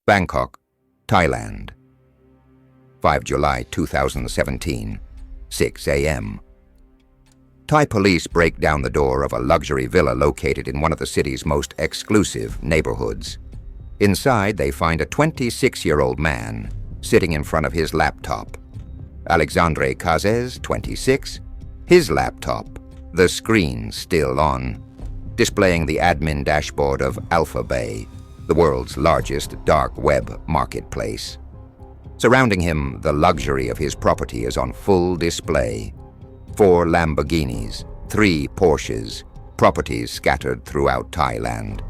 Bangkok, Thailand. 5 July 2017, 6 a.m. Thai police break down the door of a luxury villa located in one of the city's most exclusive neighborhoods. Inside, they find a 26-year-old man sitting in front of his laptop. Alexandre Cazes, 26, his laptop, the screen still on, displaying the admin dashboard of AlphaBay, the world's largest dark web marketplace. Surrounding him, the luxury of his property is on full display. 4 Lamborghinis, 3 Porsches, properties scattered throughout Thailand,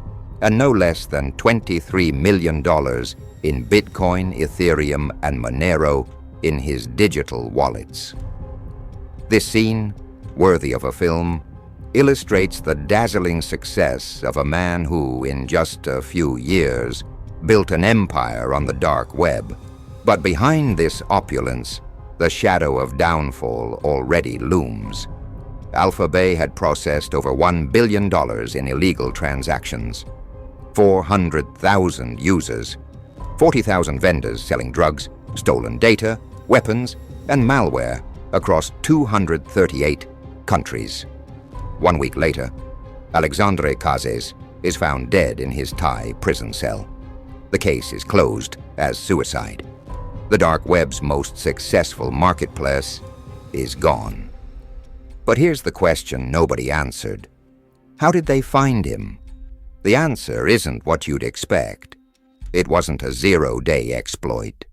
and no less than $23 million in Bitcoin, Ethereum, and Monero in his digital wallets. This scene, worthy of a film, illustrates the dazzling success of a man who, in just a few years, built an empire on the dark web. But behind this opulence, the shadow of downfall already looms. AlphaBay had processed over $1 billion in illegal transactions, 400,000 users, 40,000 vendors selling drugs, stolen data, weapons, and malware across 238 countries. 1 week later, Alexandre Cazes is found dead in his Thai prison cell. The case is closed as suicide. The dark web's most successful marketplace is gone. But here's the question nobody answered. How did they find him? The answer isn't what you'd expect. It wasn't a zero-day exploit.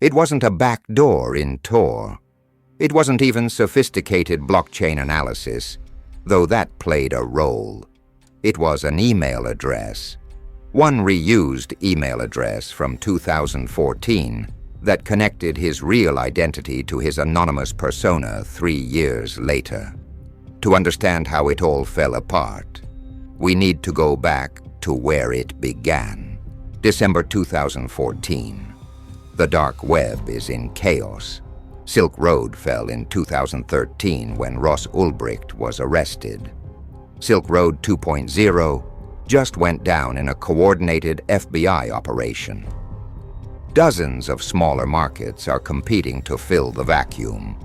It wasn't a backdoor in Tor. It wasn't even sophisticated blockchain analysis, though that played a role. It was an email address, one reused email address from 2014 that connected his real identity to his anonymous persona 3 years later. To understand how it all fell apart, we need to go back to where it began. December 2014. The dark web is in chaos. Silk Road fell in 2013 when Ross Ulbricht was arrested. Silk Road 2.0 just went down in a coordinated FBI operation. Dozens of smaller markets are competing to fill the vacuum,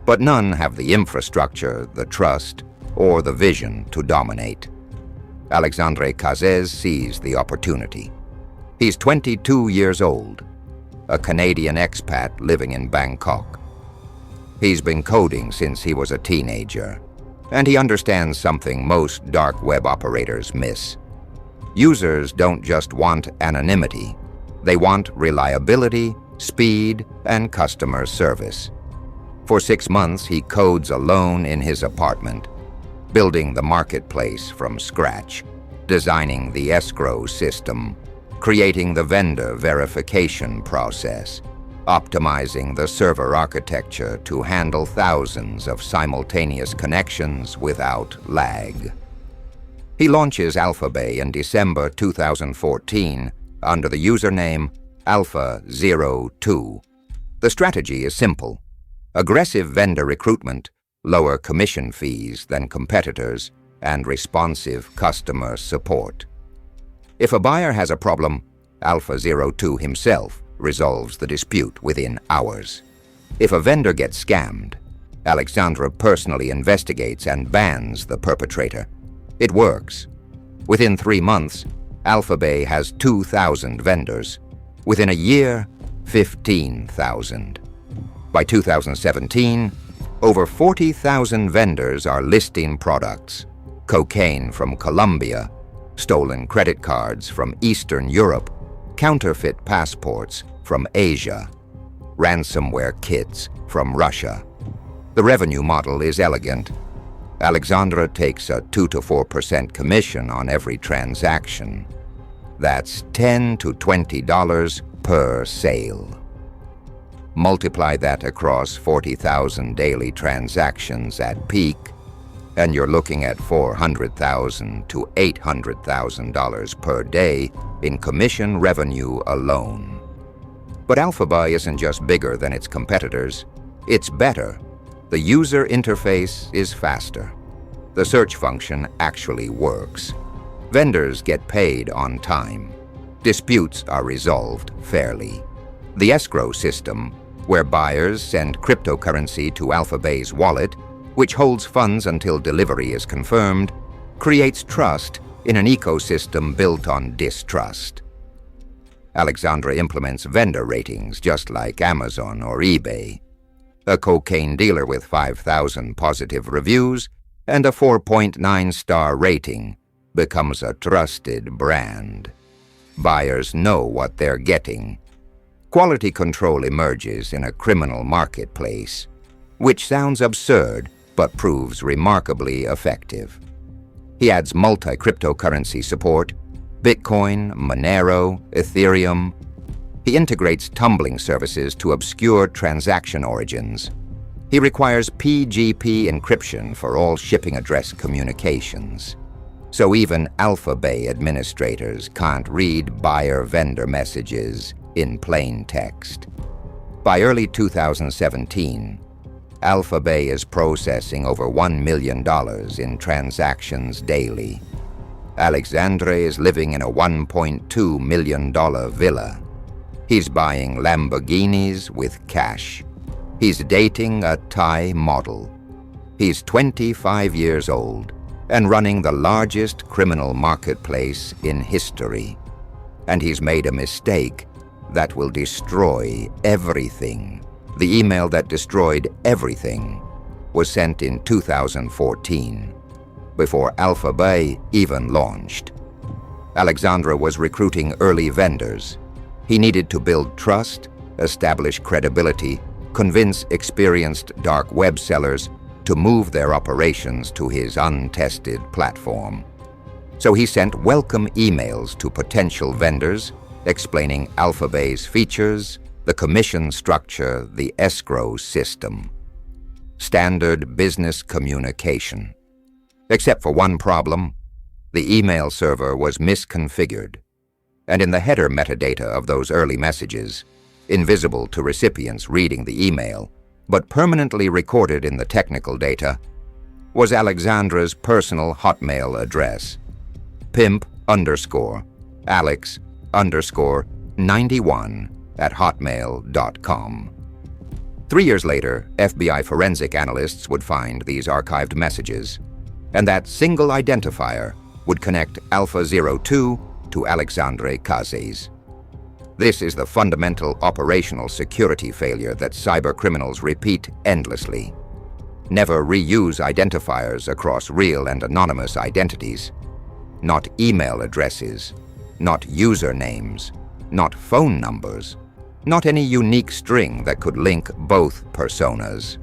but none have the infrastructure, the trust, or the vision to dominate. Alexandre Cazes sees the opportunity. He's 22 years old, a Canadian expat living in Bangkok. He's been coding since he was a teenager, and he understands something most dark web operators miss. Users don't just want anonymity. They want reliability, speed, and customer service. For 6 months, he codes alone in his apartment, building the marketplace from scratch, designing the escrow system, creating the vendor verification process, optimizing the server architecture to handle thousands of simultaneous connections without lag. He launches AlphaBay in December 2014 under the username Alpha02. The strategy is simple. Aggressive vendor recruitment, lower commission fees than competitors, and responsive customer support. If a buyer has a problem, Alpha02 himself resolves the dispute within hours. If a vendor gets scammed, Alexandre personally investigates and bans the perpetrator. It works. Within 3 months, AlphaBay has 2,000 vendors. Within a year, 15,000. By 2017, over 40,000 vendors are listing products: cocaine from Colombia, stolen credit cards from Eastern Europe, counterfeit passports from Asia, ransomware kits from Russia. The revenue model is elegant. Alexandre takes a 2 to 4% commission on every transaction. That's $10 to $20 per sale. Multiply that across 40,000 daily transactions at peak, and you're looking at $400,000 to $800,000 per day in commission revenue alone. But AlphaBay isn't just bigger than its competitors, it's better. The user interface is faster. The search function actually works. Vendors get paid on time. Disputes are resolved fairly. The escrow system, where buyers send cryptocurrency to AlphaBay's wallet, which holds funds until delivery is confirmed, creates trust in an ecosystem built on distrust. Alexandre implements vendor ratings just like Amazon or eBay. A cocaine dealer with 5,000 positive reviews and a 4.9-star rating becomes a trusted brand. Buyers know what they're getting. Quality control emerges in a criminal marketplace, which sounds absurd but proves remarkably effective. He adds multi-cryptocurrency support, Bitcoin, Monero, Ethereum. He integrates tumbling services to obscure transaction origins. He requires PGP encryption for all shipping address communications. So even AlphaBay administrators can't read buyer-vendor messages in plain text. By early 2017, AlphaBay is processing over $1 million in transactions daily. Alexandre is living in a $1.2 million villa. He's buying Lamborghinis with cash. He's dating a Thai model. He's 25 years old and running the largest criminal marketplace in history. And he's made a mistake that will destroy everything. The email that destroyed everything was sent in 2014, before AlphaBay even launched. Alexandre was recruiting early vendors. He needed to build trust, establish credibility, convince experienced dark web sellers to move their operations to his untested platform. So he sent welcome emails to potential vendors explaining AlphaBay's features, the commission structure, the escrow system. Standard business communication. Except for one problem, the email server was misconfigured, and in the header metadata of those early messages, invisible to recipients reading the email, but permanently recorded in the technical data, was Alexandre's personal Hotmail address, pimp_Alex_91@hotmail.com. 3 years later, FBI forensic analysts would find these archived messages, and that single identifier would connect Alpha-02 to Alexandre Cazes. This is the fundamental operational security failure that cybercriminals repeat endlessly. Never reuse identifiers across real and anonymous identities. Not email addresses, not usernames, not phone numbers, not any unique string that could link both personas.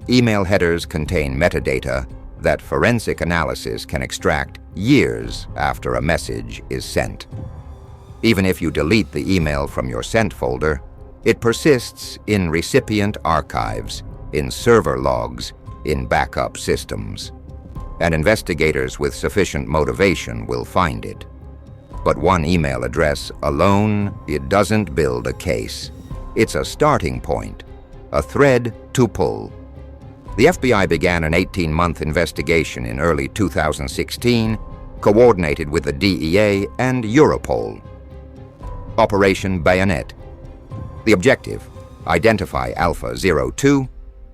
Email headers contain metadata that forensic analysis can extract years after a message is sent. Even if you delete the email from your sent folder, it persists in recipient archives, in server logs, in backup systems. And investigators with sufficient motivation will find it. But one email address alone, it doesn't build a case. It's a starting point, a thread to pull. The FBI began an 18-month investigation in early 2016, coordinated with the DEA and Europol. Operation Bayonet. The objective: identify Alpha-02,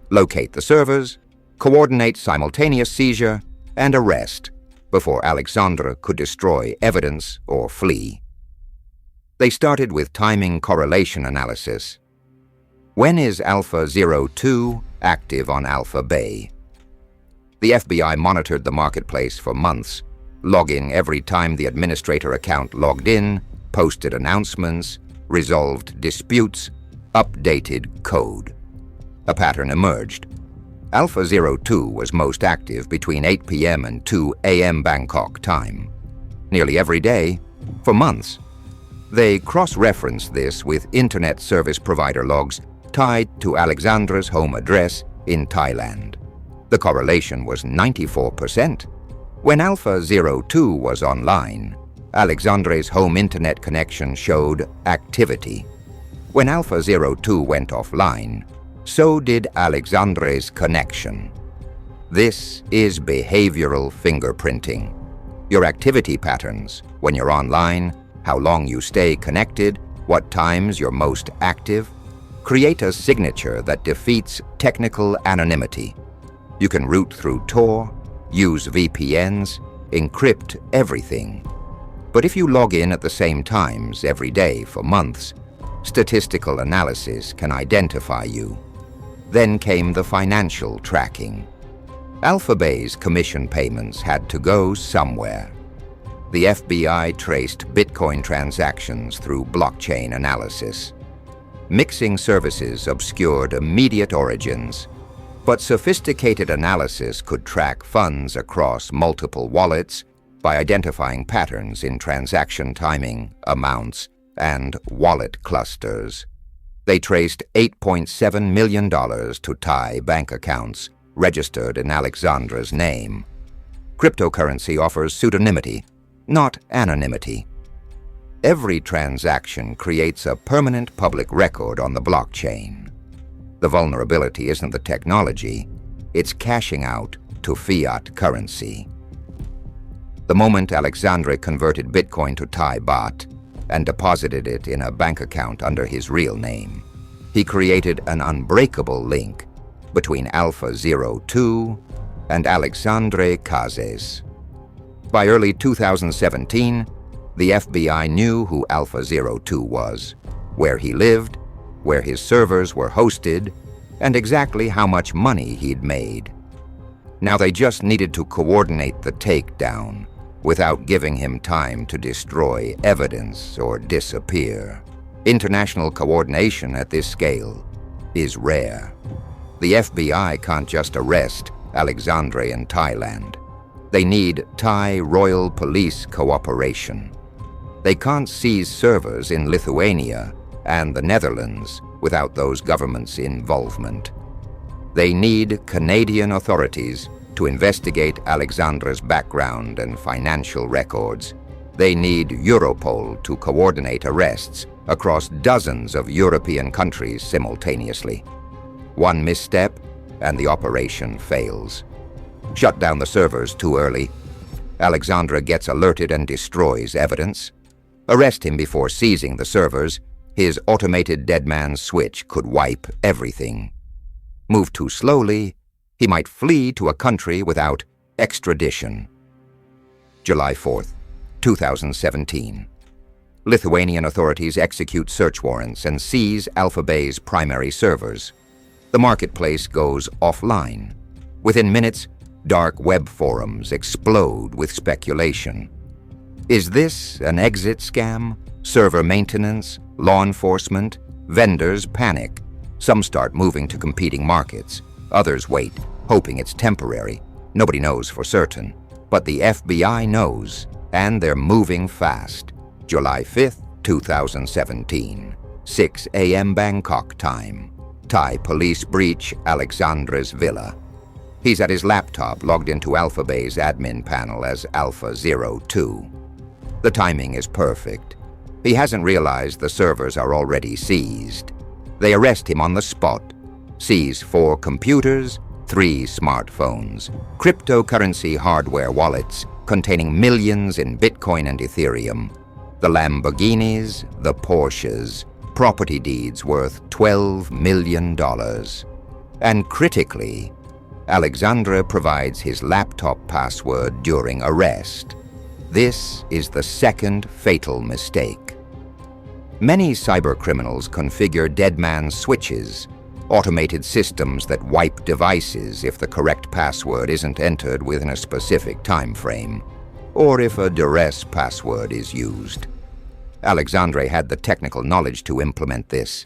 locate the servers, coordinate simultaneous seizure, and arrest before Alexandre could destroy evidence or flee. They started with timing correlation analysis. When is Alpha-02 active on AlphaBay? The FBI monitored the marketplace for months, logging every time the administrator account logged in, posted announcements, resolved disputes, updated code. A pattern emerged. Alpha-02 was most active between 8 p.m. and 2 a.m. Bangkok time, nearly every day, for months. They cross-referenced this with internet service provider logs tied to Alexandre's home address in Thailand. The correlation was 94%. When Alpha-02 was online, Alexandre's home internet connection showed activity. When Alpha-02 went offline, so did Alexandre's connection. This is behavioral fingerprinting. Your activity patterns, when you're online, how long you stay connected, what times you're most active. Create a signature that defeats technical anonymity. You can route through Tor, use VPNs, encrypt everything. But if you log in at the same times every day for months, statistical analysis can identify you. Then came the financial tracking. AlphaBay's commission payments had to go somewhere. The FBI traced Bitcoin transactions through blockchain analysis. Mixing services obscured immediate origins, but sophisticated analysis could track funds across multiple wallets by identifying patterns in transaction timing, amounts, and wallet clusters. They traced $8.7 million to Thai bank accounts registered in Alexandre's name. Cryptocurrency offers pseudonymity, not anonymity. Every transaction creates a permanent public record on the blockchain. The vulnerability isn't the technology, it's cashing out to fiat currency. The moment Alexandre converted Bitcoin to Thai baht and deposited it in a bank account under his real name, he created an unbreakable link between Alpha 02 and Alexandre Cazes. By early 2017, the FBI knew who Alpha 02 was, where he lived, where his servers were hosted, and exactly how much money he'd made. Now they just needed to coordinate the takedown without giving him time to destroy evidence or disappear. International coordination at this scale is rare. The FBI can't just arrest Alexandre in Thailand. They need Thai Royal Police cooperation. They can't seize servers in Lithuania and the Netherlands without those governments' involvement. They need Canadian authorities to investigate Alexandre's background and financial records. They need Europol to coordinate arrests across dozens of European countries simultaneously. One misstep, and the operation fails. Shut down the servers too early. Alexandre gets alerted and destroys evidence. Arrest him before seizing the servers. His automated dead man's switch could wipe everything. Move too slowly, he might flee to a country without extradition. July 4th, 2017. Lithuanian authorities execute search warrants and seize AlphaBay's primary servers. The marketplace goes offline. Within minutes, dark web forums explode with speculation. Is this an exit scam? Server maintenance? Law enforcement? Vendors panic. Some start moving to competing markets. Others wait, hoping it's temporary. Nobody knows for certain. But the FBI knows, and they're moving fast. July 5th, 2017. 6 a.m. Bangkok time. Thai police breach Alexandre's villa. He's at his laptop logged into AlphaBay's admin panel as Alpha 02. The timing is perfect. He hasn't realized the servers are already seized. They arrest him on the spot, seize 4 computers, 3 smartphones, cryptocurrency hardware wallets containing millions in Bitcoin and Ethereum, the Lamborghinis, the Porsches, property deeds worth $12 million. And critically, Alexandre provides his laptop password during arrest. This is the second fatal mistake. Many cybercriminals configure dead man's switches, automated systems that wipe devices if the correct password isn't entered within a specific time frame, or if a duress password is used. Alexandre had the technical knowledge to implement this.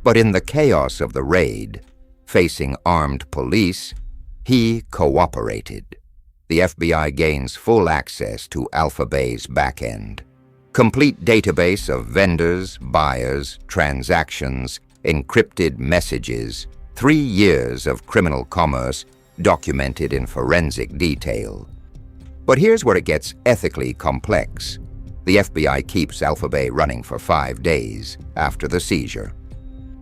But in the chaos of the raid, facing armed police, he cooperated. The FBI gains full access to AlphaBay's backend. Complete database of vendors, buyers, transactions, encrypted messages, 3 years of criminal commerce documented in forensic detail. But here's where it gets ethically complex. The FBI keeps AlphaBay running for 5 days after the seizure.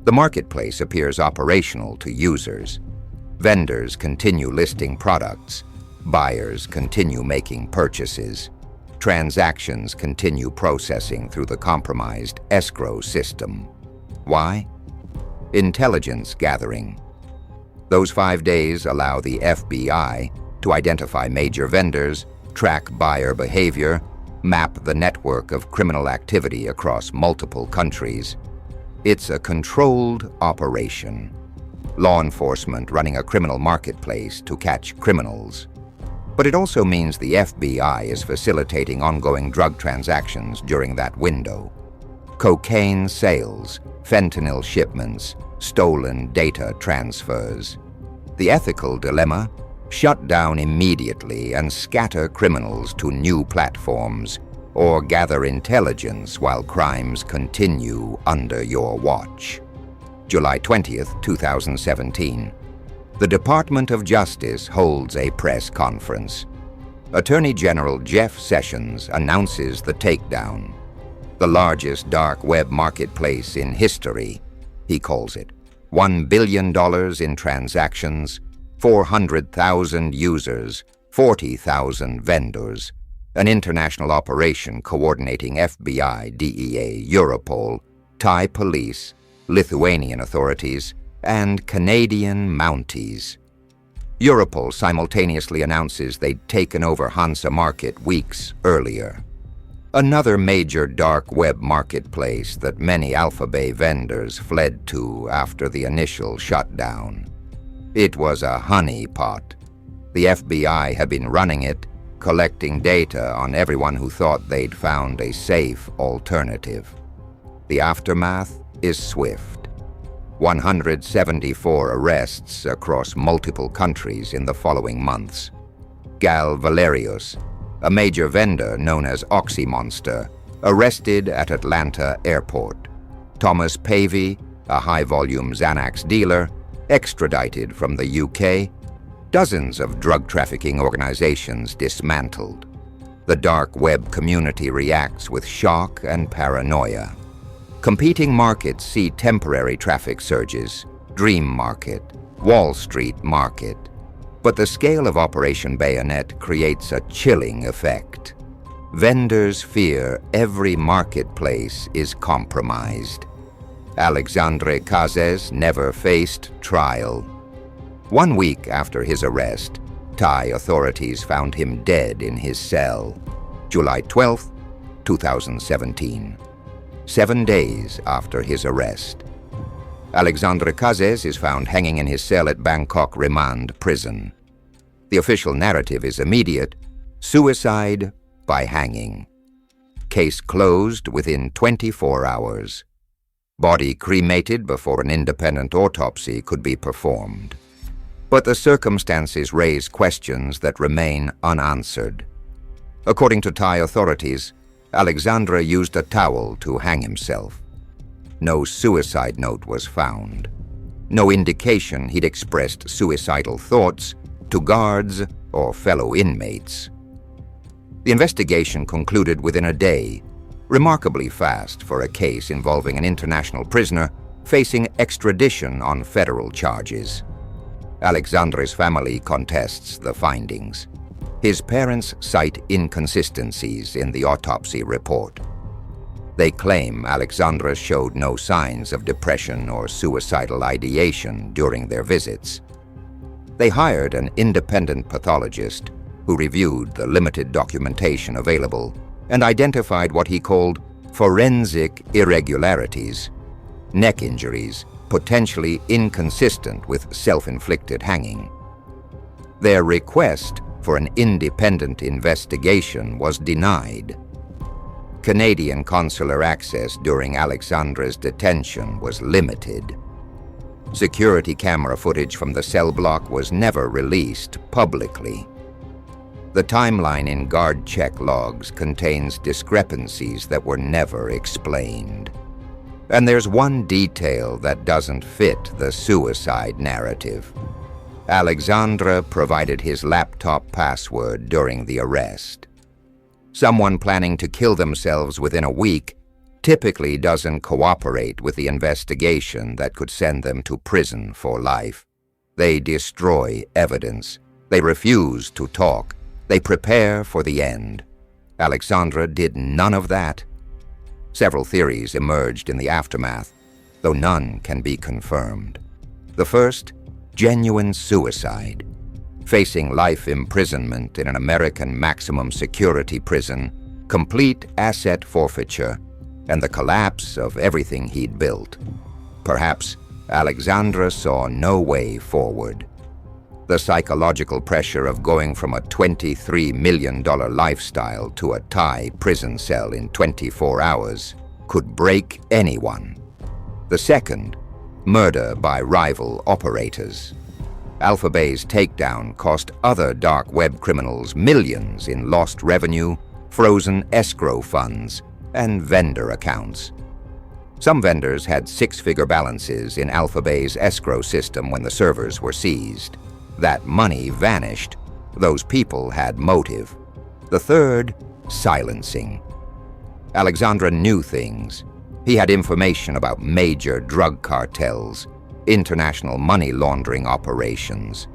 The marketplace appears operational to users. Vendors continue listing products. Buyers continue making purchases. Transactions continue processing through the compromised escrow system. Why? Intelligence gathering. Those 5 days allow the FBI to identify major vendors, track buyer behavior, map the network of criminal activity across multiple countries. It's a controlled operation. Law enforcement running a criminal marketplace to catch criminals. But it also means the FBI is facilitating ongoing drug transactions during that window. Cocaine sales, fentanyl shipments, stolen data transfers. The ethical dilemma? Shut down immediately and scatter criminals to new platforms, or gather intelligence while crimes continue under your watch. July 20th, 2017. The Department of Justice holds a press conference. Attorney General Jeff Sessions announces the takedown. The largest dark web marketplace in history, he calls it. $1 billion in transactions, 400,000 users, 40,000 vendors. An international operation coordinating FBI, DEA, Europol, Thai police, Lithuanian authorities, and Canadian Mounties. Europol simultaneously announces they'd taken over Hansa Market weeks earlier. Another major dark web marketplace that many AlphaBay vendors fled to after the initial shutdown. It was a honeypot. The FBI had been running it, collecting data on everyone who thought they'd found a safe alternative. The aftermath is swift. 174 arrests across multiple countries in the following months. Gal Valerius, a major vendor known as Oxymonster, arrested at Atlanta Airport. Thomas Pavey, a high-volume Xanax dealer, extradited from the UK. Dozens of drug trafficking organizations dismantled. The dark web community reacts with shock and paranoia. Competing markets see temporary traffic surges, Dream Market, Wall Street Market. But the scale of Operation Bayonet creates a chilling effect. Vendors fear every marketplace is compromised. Alexandre Cazes never faced trial. 1 week after his arrest, Thai authorities found him dead in his cell. July 12, 2017. 7 days after his arrest. Alexandre Cazes is found hanging in his cell at Bangkok Remand Prison. The official narrative is immediate: suicide by hanging. Case closed within 24 hours. Body cremated before an independent autopsy could be performed. But the circumstances raise questions that remain unanswered. According to Thai authorities, Alexandre used a towel to hang himself. No suicide note was found. No indication he'd expressed suicidal thoughts to guards or fellow inmates. The investigation concluded within a day, remarkably fast for a case involving an international prisoner facing extradition on federal charges. Alexandre's family contests the findings. His parents cite inconsistencies in the autopsy report. They claim Alexandre showed no signs of depression or suicidal ideation during their visits. They hired an independent pathologist who reviewed the limited documentation available and identified what he called forensic irregularities, neck injuries potentially inconsistent with self-inflicted hanging. Their request for an independent investigation was denied. Canadian consular access during Alexandre's detention was limited. Security camera footage from the cell block was never released publicly. The timeline in guard check logs contains discrepancies that were never explained. And there's one detail that doesn't fit the suicide narrative. Alexandre provided his laptop password during the arrest. Someone planning to kill themselves within a week typically doesn't cooperate with the investigation that could send them to prison for life. They destroy evidence. They refuse to talk. They prepare for the end. Alexandre did none of that. Several theories emerged in the aftermath, though none can be confirmed. The first, genuine suicide. Facing life imprisonment in an American maximum security prison, complete asset forfeiture, and the collapse of everything he'd built. Perhaps Alexandre saw no way forward. The psychological pressure of going from a $23 million lifestyle to a Thai prison cell in 24 hours could break anyone. The second, murder by rival operators. AlphaBay's takedown cost other dark web criminals millions in lost revenue, frozen escrow funds, and vendor accounts. Some vendors had six-figure balances in AlphaBay's escrow system when the servers were seized. That money vanished. Those people had motive. The third, silencing. Alexandre knew things. He had information about major drug cartels, international money laundering operations,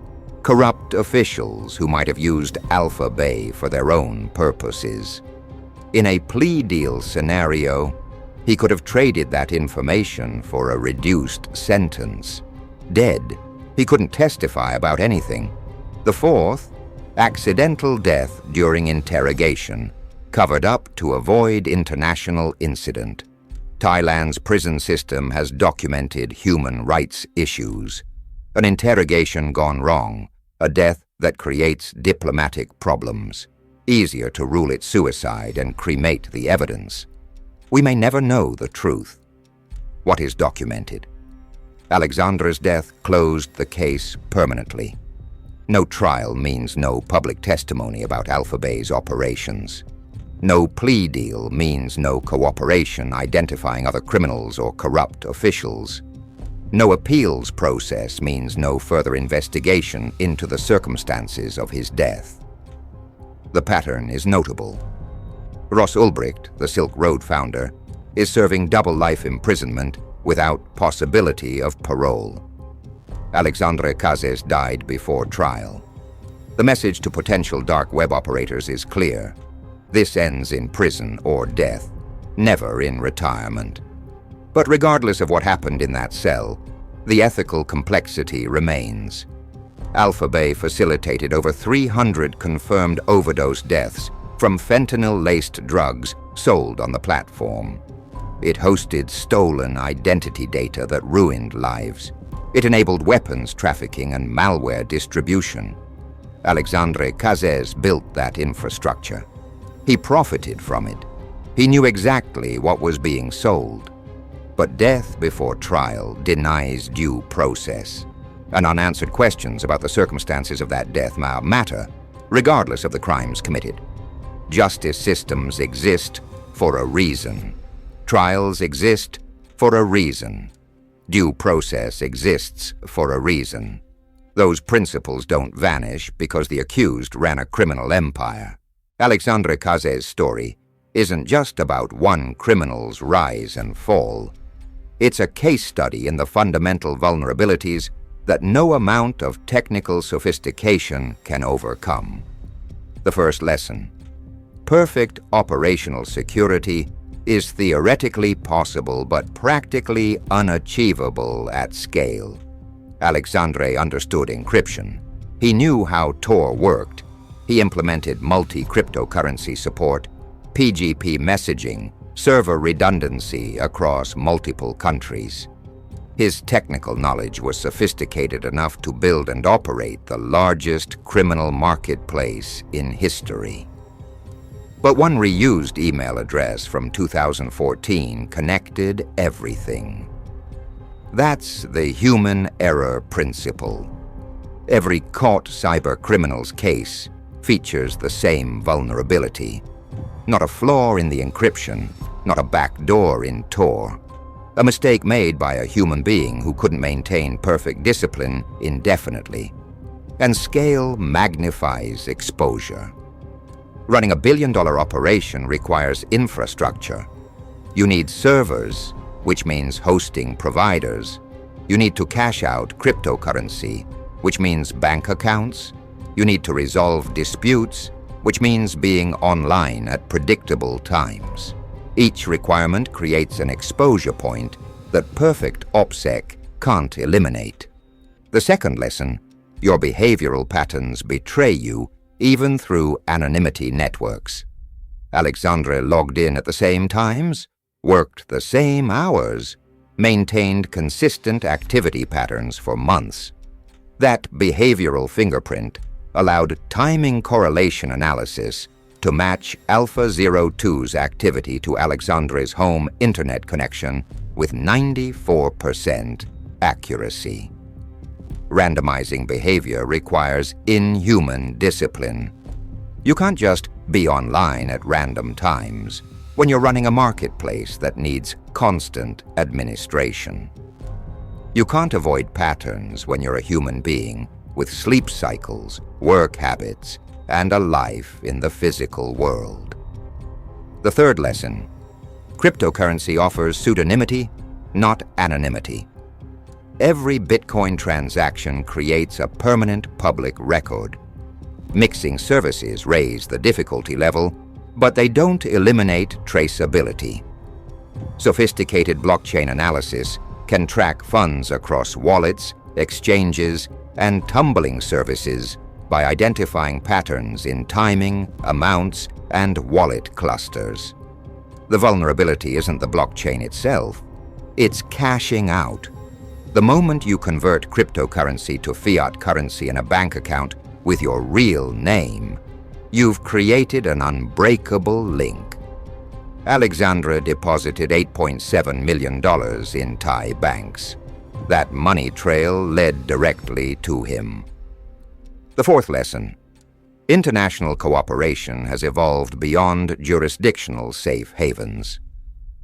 corrupt officials who might have used AlphaBay for their own purposes. In a plea deal scenario, he could have traded that information for a reduced sentence. Dead, he couldn't testify about anything. The fourth, accidental death during interrogation, covered up to avoid international incident. Thailand's prison system has documented human rights issues. An interrogation gone wrong, a death that creates diplomatic problems. Easier to rule it suicide and cremate the evidence. We may never know the truth. What is documented? Alexandre's death closed the case permanently. No trial means no public testimony about AlphaBay's operations. No plea deal means no cooperation identifying other criminals or corrupt officials. No appeals process means no further investigation into the circumstances of his death. The pattern is notable. Ross Ulbricht, the Silk Road founder, is serving double life imprisonment without possibility of parole. Alexandre Cazes died before trial. The message to potential dark web operators is clear. This ends in prison or death, never in retirement. But regardless of what happened in that cell, the ethical complexity remains. AlphaBay facilitated over 300 confirmed overdose deaths from fentanyl-laced drugs sold on the platform. It hosted stolen identity data that ruined lives. It enabled weapons trafficking and malware distribution. Alexandre Cazes built that infrastructure. He profited from it. He knew exactly what was being sold. But death before trial denies due process. And unanswered questions about the circumstances of that death matter, regardless of the crimes committed. Justice systems exist for a reason. Trials exist for a reason. Due process exists for a reason. Those principles don't vanish because the accused ran a criminal empire. Alexandre Cazes' story isn't just about one criminal's rise and fall. It's a case study in the fundamental vulnerabilities that no amount of technical sophistication can overcome. The first lesson: perfect operational security is theoretically possible but practically unachievable at scale. Alexandre understood encryption. He knew how Tor worked. He implemented multi-cryptocurrency support, PGP messaging, server redundancy across multiple countries. His technical knowledge was sophisticated enough to build and operate the largest criminal marketplace in history. But one reused email address from 2014 connected everything. That's the human error principle. Every caught cybercriminal's case features the same vulnerability. Not a flaw in the encryption, not a backdoor in Tor. A mistake made by a human being who couldn't maintain perfect discipline indefinitely. And scale magnifies exposure. Running a billion-dollar operation requires infrastructure. You need servers, which means hosting providers. You need to cash out cryptocurrency, which means bank accounts. You need to resolve disputes, which means being online at predictable times. Each requirement creates an exposure point that perfect OpSec can't eliminate. The second lesson, your behavioral patterns betray you even through anonymity networks. Alexandre logged in at the same times, worked the same hours, maintained consistent activity patterns for months. That behavioral fingerprint allowed timing correlation analysis to match Alpha 02's activity to Alexandre's home internet connection with 94% accuracy. Randomizing behavior requires inhuman discipline. You can't just be online at random times when you're running a marketplace that needs constant administration. You can't avoid patterns when you're a human being with sleep cycles, work habits, and a life in the physical world. The third lesson, cryptocurrency offers pseudonymity, not anonymity. Every Bitcoin transaction creates a permanent public record. Mixing services raise the difficulty level, but they don't eliminate traceability. Sophisticated blockchain analysis can track funds across wallets, exchanges, and tumbling services by identifying patterns in timing, amounts, and wallet clusters. The vulnerability isn't the blockchain itself, it's cashing out. The moment you convert cryptocurrency to fiat currency in a bank account with your real name, you've created an unbreakable link. Alexandre deposited $8.7 million in Thai banks. That money trail led directly to him. The fourth lesson, international cooperation has evolved beyond jurisdictional safe havens.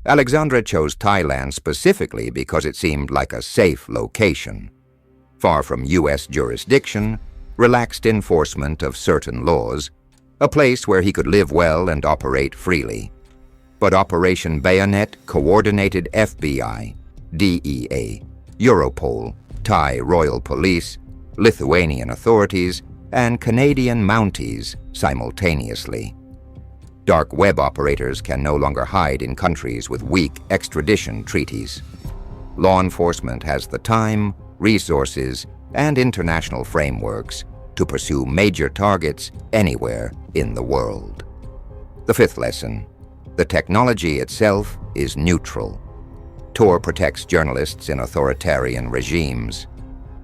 Alexandre chose Thailand specifically because it seemed like a safe location. Far from U.S. jurisdiction, relaxed enforcement of certain laws, a place where he could live well and operate freely. But Operation Bayonet coordinated FBI, DEA, Europol, Thai Royal Police, Lithuanian authorities, and Canadian Mounties simultaneously. Dark web operators can no longer hide in countries with weak extradition treaties. Law enforcement has the time, resources, and international frameworks to pursue major targets anywhere in the world. The fifth lesson, the technology itself is neutral. Tor protects journalists in authoritarian regimes.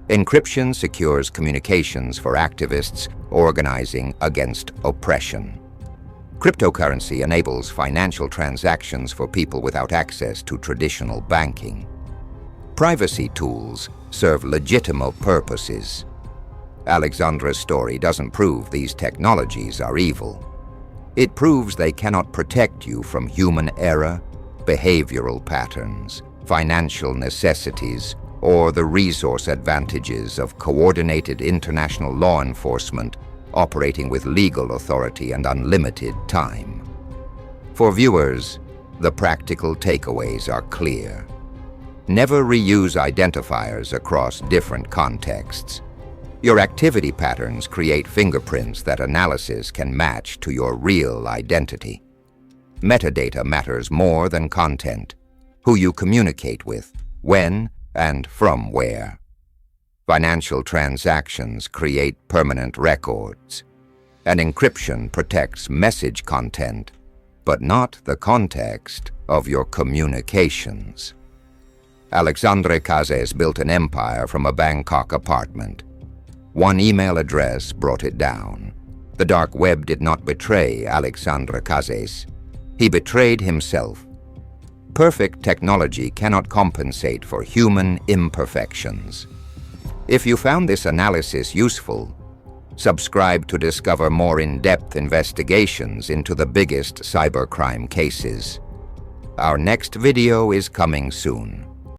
Encryption secures communications for activists organizing against oppression. Cryptocurrency enables financial transactions for people without access to traditional banking. Privacy tools serve legitimate purposes. Alexandre's story doesn't prove these technologies are evil. It proves they cannot protect you from human error, behavioral patterns, financial necessities, or the resource advantages of coordinated international law enforcement operating with legal authority and unlimited time. For viewers, the practical takeaways are clear. Never reuse identifiers across different contexts. Your activity patterns create fingerprints that analysis can match to your real identity. Metadata matters more than content. Who you communicate with, when, and from where. Financial transactions create permanent records, and encryption protects message content, but not the context of your communications. Alexandre Cazes built an empire from a Bangkok apartment. One email address brought it down. The dark web did not betray Alexandre Cazes. He betrayed himself. Perfect technology cannot compensate for human imperfections. If you found this analysis useful, subscribe to discover more in-depth investigations into the biggest cybercrime cases. Our next video is coming soon.